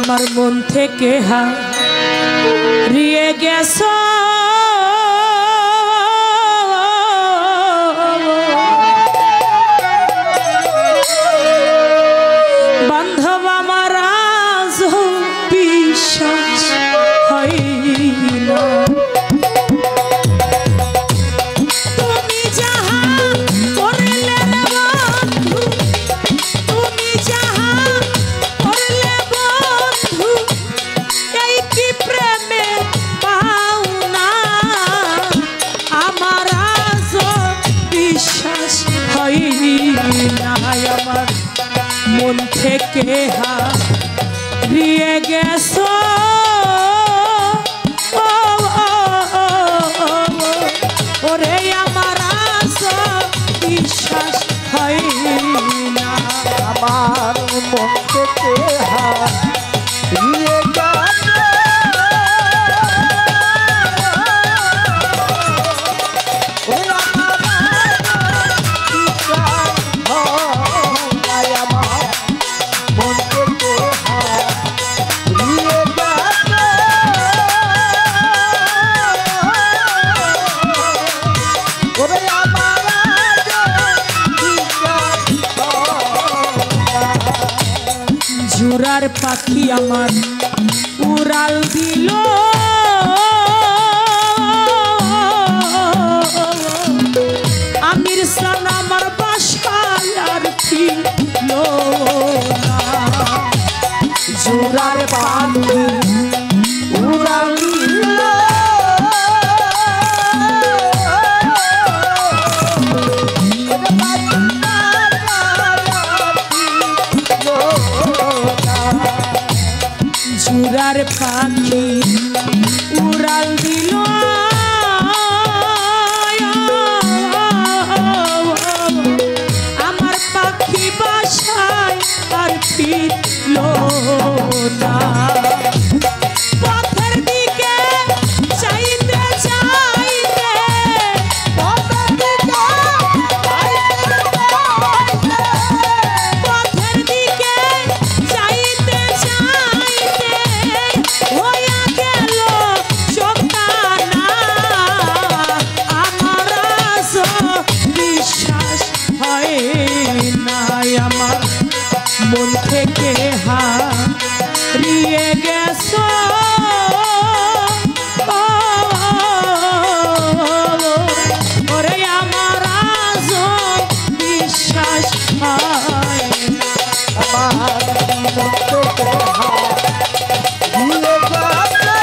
আমার মন থেকে হারিয়ে গেছো বান্ধব আমার আজ বিশ্বাস হয় না তুমি যাহা করলে বন্ধু তুমি যাহা করলে বন্ধু এই কি প্রেমে পাও না আমার আজ বিশ্বাস হয় না আমার মন থেকে হারিয়ে গেছো ওরে আমার আজ বিশ্বাস হয় না আমার মন থেকে হারিয়ে গেছে জোড়ার পাখি আমার উড়াল দিল আমির সান আমার বাসায় আর ছিল না জোড়ার পাখি উড়াল দিল জোড়ার পাখি উড়াল দিল আমার পাখি বাসায় আর ফিরল না পথের দিকে চাইতে চাইতে পথের দিকে চাইতে চাইতে হইয়া গেল চোখখানা আমার আজ বিশ্বাস হয় না আমার মন থেকে হারিয়ে গেছো ওরে আমার আজ বিশ্বাস হয় না আমার মন থেকে হারিয়ে গেছে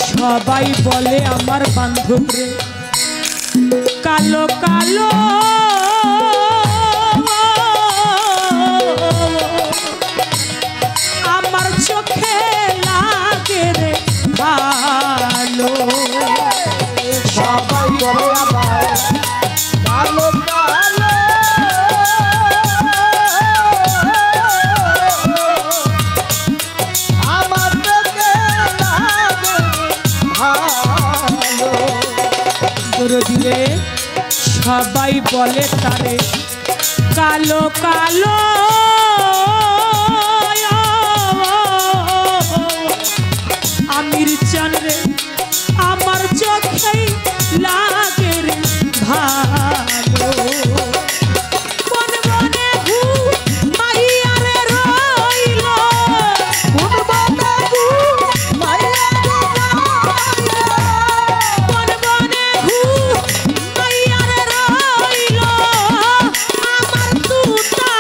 সবাই বলে আমার বান্ধব রে কালো কালো আমার চোখে লাগে রে ভালো সবাই বলে আমার কালো কালো আমার চোখে লাগে ভালো দিলে সবাই বলে তারে কালো কালো আমির চান রে আমার চোখে লাগে রে ভালো বন বনে হু মাইয়া রে রইল কোন বাবা গো মাইয়া গো বন বনে হু মাইয়া রে রইল আমার তুতা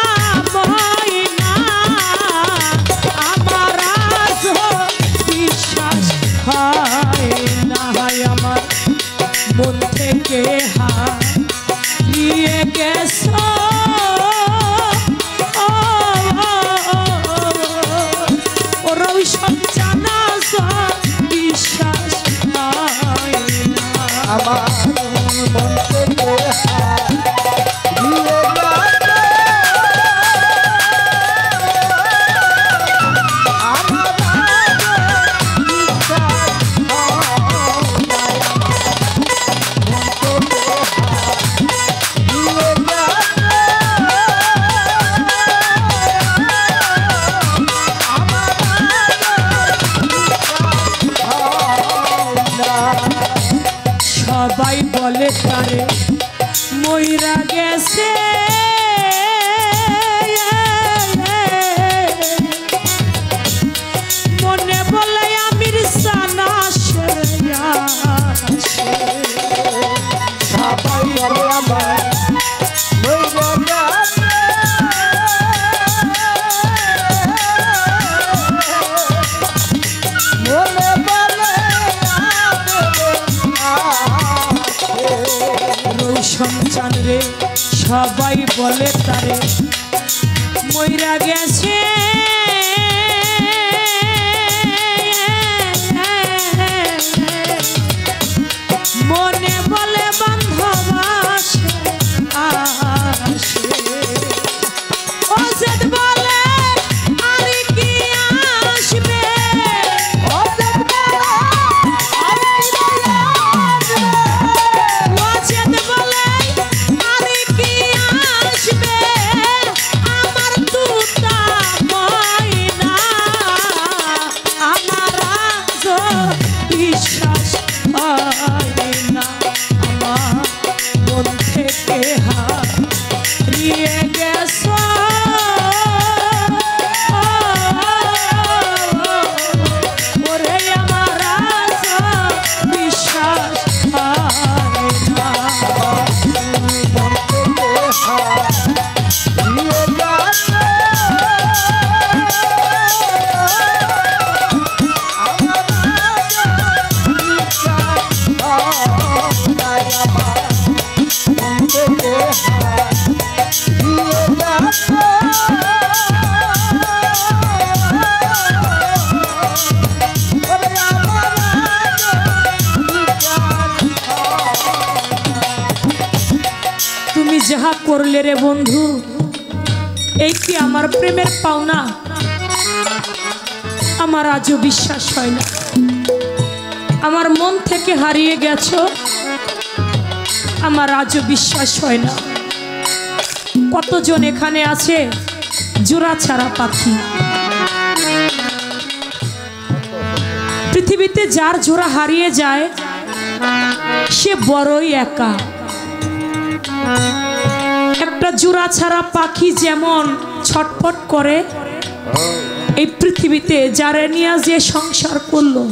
রে সবাই বলে তারে মইরা গেছে মনে বলে বান্ধব আসে আসে ও জেদ বলে আর কি আসবে ও জেদ বলে আর কি আসবে ও জেদ বলে আর কি আসবে আমার তুতা ময়না আমার আজ বিশ্বাস হয় না আমার মন থেকে হারিয়ে গেছো ওরে আমার আজ বিশ্বাস হয় না তুমি যাহা করলে রে বন্ধু এই কি আমার প্রেমের পাওনা আমার আজও বিশ্বাস হয় না আমার মন থেকে হারিয়ে গেছো আমার আজও বিশ্বাস হয় না কতজন এখানে আছে জোড়া ছাড়া পাখি পৃথিবীতে যার জোড়া হারিয়ে যায় সে বড়ই একা একটা জোড়া ছাড়া পাখি যেমন ছটফট করে এই পৃথিবীতে যারা নিয়ে যে সংসার করলো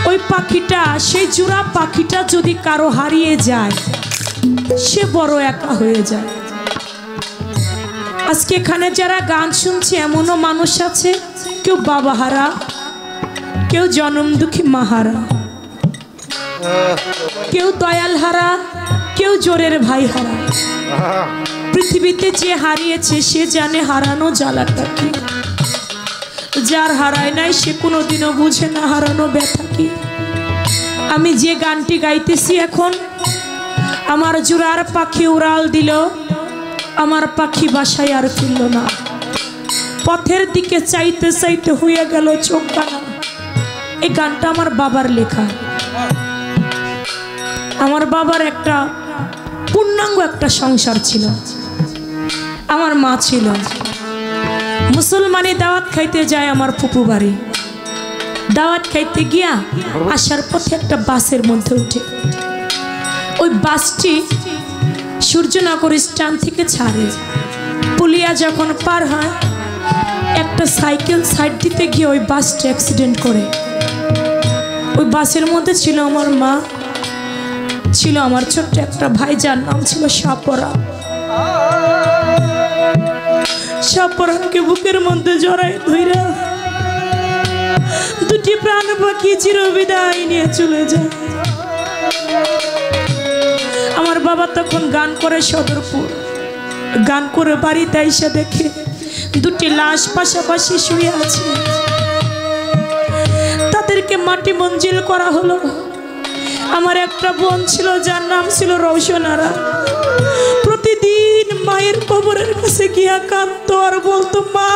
ওই পাখিটা সেই জোড়া পাখিটা যদি কারো হারিয়ে যায় সে বড় একা হয়ে যায় আজকে এখানে যারা গান শুনছে এমনও মানুষ আছে কেউ বাবা হারা কেউ জনম দুঃখী মাহারা কেউ দয়াল হারা কেউ জোরের ভাই হারা পৃথিবীতে যে হারিয়েছে সে জানে হারানো জ্বালাটা কি যার হারায় নাই সে কোনোদিনও বুঝে না হারানো ব্যথা কি আমি যে গানটি গাইতেছি এখন আমার জোড়ার পাখি উড়াল দিল আমার পাখি বাসায় আর ফিরল না পথের দিকে চাইতে চাইতে হয়ে গেল চোখ কানা এই গানটা আমার বাবার লেখা আমার বাবার একটা পূর্ণাঙ্গ একটা সংসার ছিল আমার মা ছিল মুসলমানি দাওয়াত খাইতে যায় আমার ফুপু বাড়ি দাওয়াত খাইতে গিয়া আসার পথে একটা বাসের মধ্যে উঠে ওই বাসটি সূর্যনগর স্ট্যান্ড থেকে ছাড়ে পুলিয়া যখন পার হয় একটা সাইকেল সাইড দিতে গিয়ে ওই বাসটি অ্যাক্সিডেন্ট করে ওই বাসের মধ্যে ছিল আমার মা ছিল আমার ছোট্ট একটা ভাই যার নাম ছিল সাপরা সাপরাকে বুকের মধ্যে জড়াই ধইরা দুটি প্রাণ পাখি চিরবিদায় নিয়ে চলে যায় আমার বাবা তখন গান করে সদরপুর গান করে বাড়িতে এসে দেখে দুটি লাশ পাশাপাশি শুয়ে আছে তাদেরকে মাটি মঞ্জিল করা হলো আমার একটা বোন ছিল যার নাম ছিল রৌশনারা প্রতিদিন মায়ের কবরের কাছে গিয়া কাঁদতো আর বলতো মা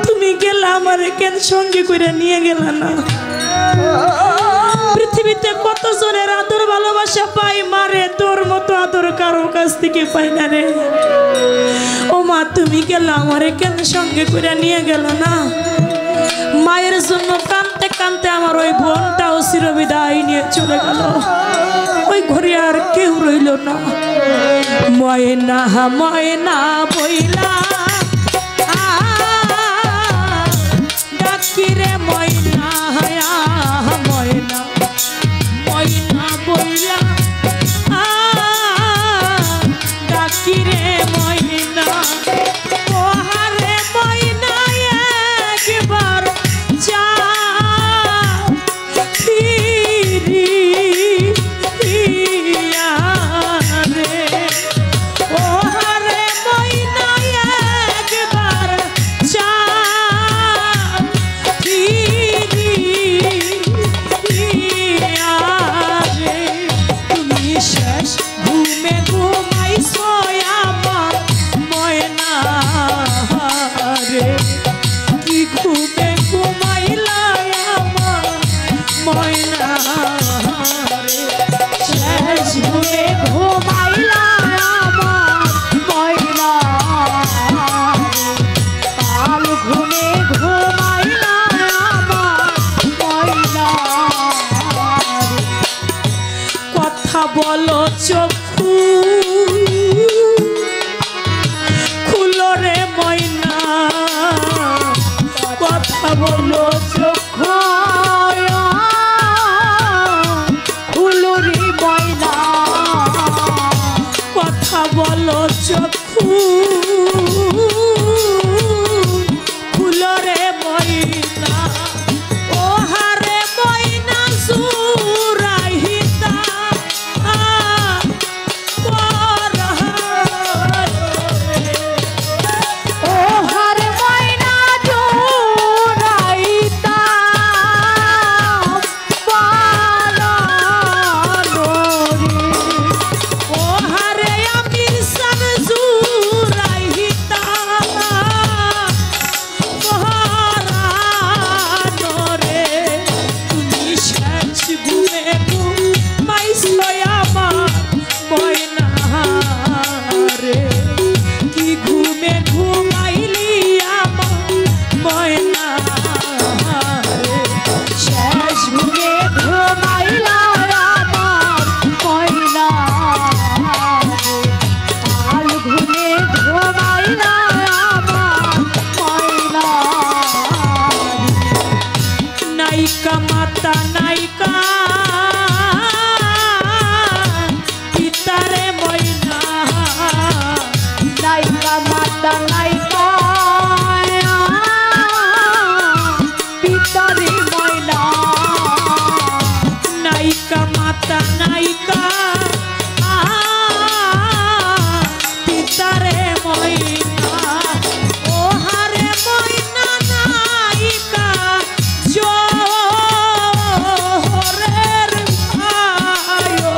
তুমি গেলা আমারে কেন সঙ্গে করে নিয়ে গেলা না পৃথিবীতে কত জনের আদর ভালোবাসা পাই মারে তোর মতো আদর কারো কাছ থেকে পাই না রে ও মা তুমি গেলা আমারে কেন সঙ্গে করে নিয়ে গেল না মায়ের জন্য কাঁদতে কাঁদতে আমার ওই বোনটাও চিরবিদায় নিয়ে চলে গেল ওই ঘরে আর কেউ রইল না ময়না ময়না বইলা ডাকিরে ময়না ময়না ময়না বইলা ডাকিরে ময়না ওহারে ময়না একবার যা ফিরিয়া ফুলরে ময়না ও হারে ময়না সুরাহিতা ও হার ময়না জোড়াইতা ও হারে আমির সান সুরাহিতা রে তুমি শেষ ঘুমে ঘুমাইছো আমার ময়না রে কি ঘুমে ঘুমাইলি আমার ময়না রে শেষ ঘুমে ঘুমাইলা আমার ময়না কাল ঘুমে ঘুমাইলা আমার ময়না নাইকা মাতা নাইকা পিতারে ময়না নাইকা মাতা নাইকা পিতারে ময়না নাইকা মাতা নাইকা পিতারে ময়না ও হারে ময়না নাইকা জোরের আয়ো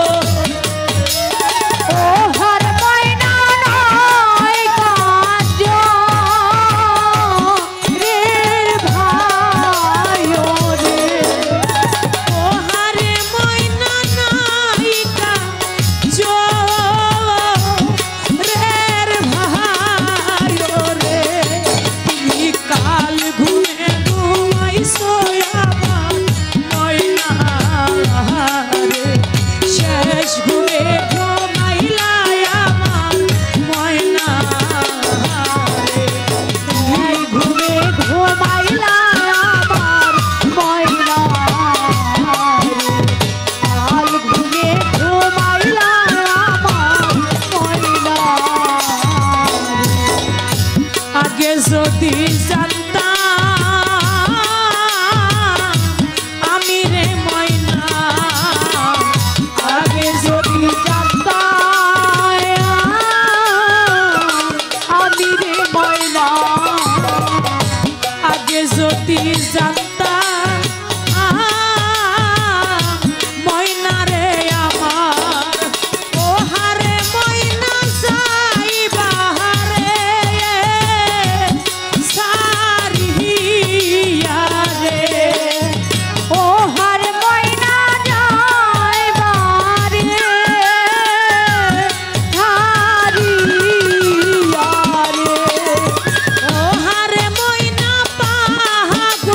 ও হার ময়না নাইকা জোরের ভাইও রে ও হারে ময়না নাইকা জোরের ভাইও রে তুমি কাল ঘুমে ঘুমাইছো আমার ময়না রে শেষ ঘুমে ঘুমাইলা আমার ময়না রে এই ঘুমে ঘুমাইলা আমার ময়না কাল ঘুমে ঘুমাইলা আমার ময়না আগে যদি জানতাম আমি রে ময়না আগে যদি আমি রে ময়না আগে যদি জানতাম ময়না রে আমার ও হারে ময়না যাইবা রে সারিয়া রে ও হার ময়না যাইবা রে হারিয়া রে ও হারে ময়না পাগল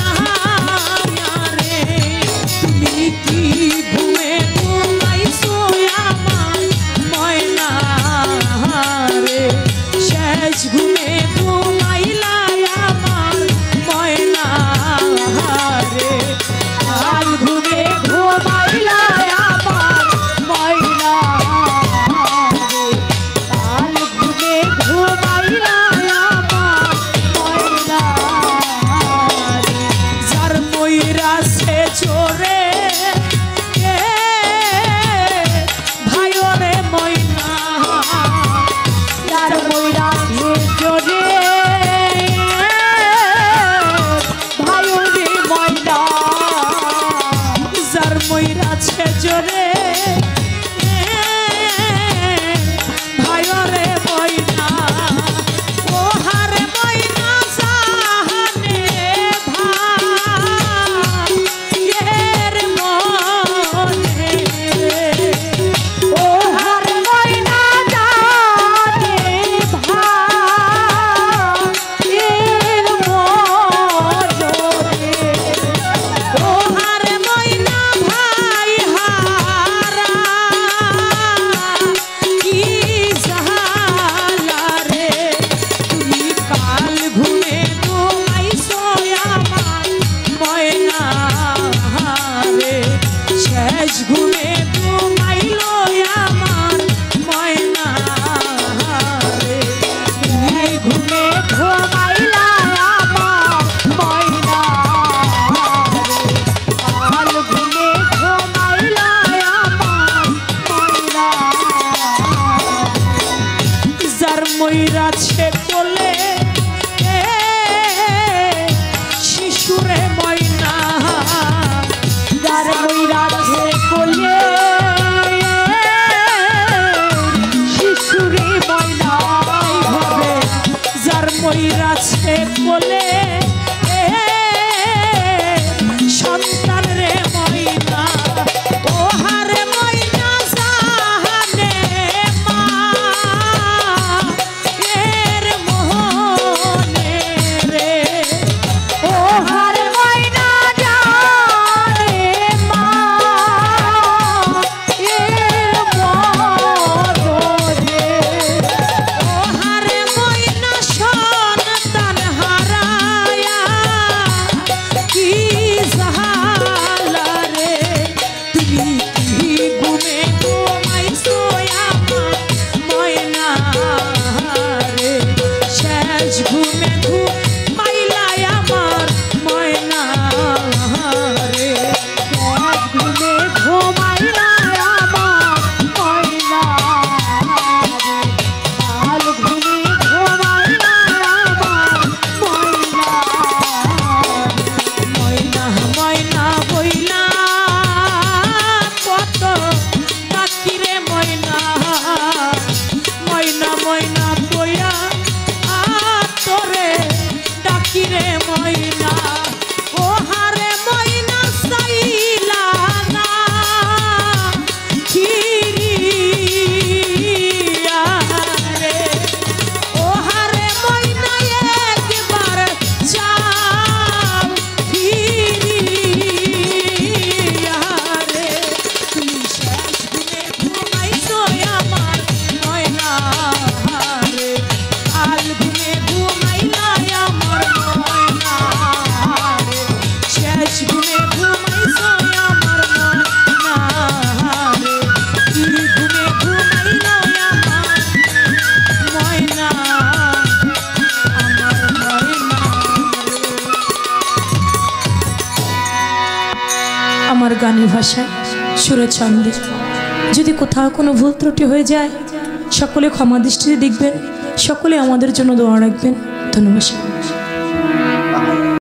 বানায়া রে তুমি কি ঘুমে ঘুমাইছো আমার ময়না রে শেষ ঘুমে ঘুমাইলা আমার ময়না রে কাল ঘুমে ঘুমাইলা আমার ময়না কাল ঘুমে ঘুমাইলা আমার ময়না যার ময়রা সে চোরে ভাইও রে ময়না যার ময়রা জোরে ভাইও রে ময়না যার ময়রা সে চোরে ভাইও রে ময়না ও হারে ময়না জাহানে ভাই এর মনে ও হার ময়না জানে ভাই এর মজরে ও হারে ময়না ভাই হারা কি জাহালা রে তুমি কাল ঘুমে ঘুমাইছো আমার ময়না রে শেষ ঘুমে ঘুমাইলো ঘুমে ঘুমাইছো আমার ময়না রে শেষ ঘুমে ঘুমাইলাই আমার ময়না রে ঘুমে ঘুমাইলা আমার ময়না কাল ঘুমে ঘুমাইলা আমার ময়না ময়না ময়না বইলা কত ডাকি রে ময়না ময়না ময়না বইয়া তোরে ডাকি রে ময়না ও হারে ময়না সাইলা না ফিরিয়া রে ও হারে ময়না একবার যাও ফিরিয়া রে তুমি শেষ ঘুমে ঘুমাইছো আমার ময়না রে আল ঘুমে ঘুমাইলাই আমার ময়না রে শেষ ঘুমে ঘুমাইছো আমার ময়না রে কি ঘুমে ঘুমাইলাই আমার ময়না আমার ময়না আমার গানের ভাষায় সুরে ছন্দে যদি কোথাও কোনো ভুল ত্রুটি হয়ে যায় সকলে ক্ষমা দৃষ্টিতে দেখবেন সকলে আমাদের জন্য দোয়া রাখবেন ধন্যবাদ।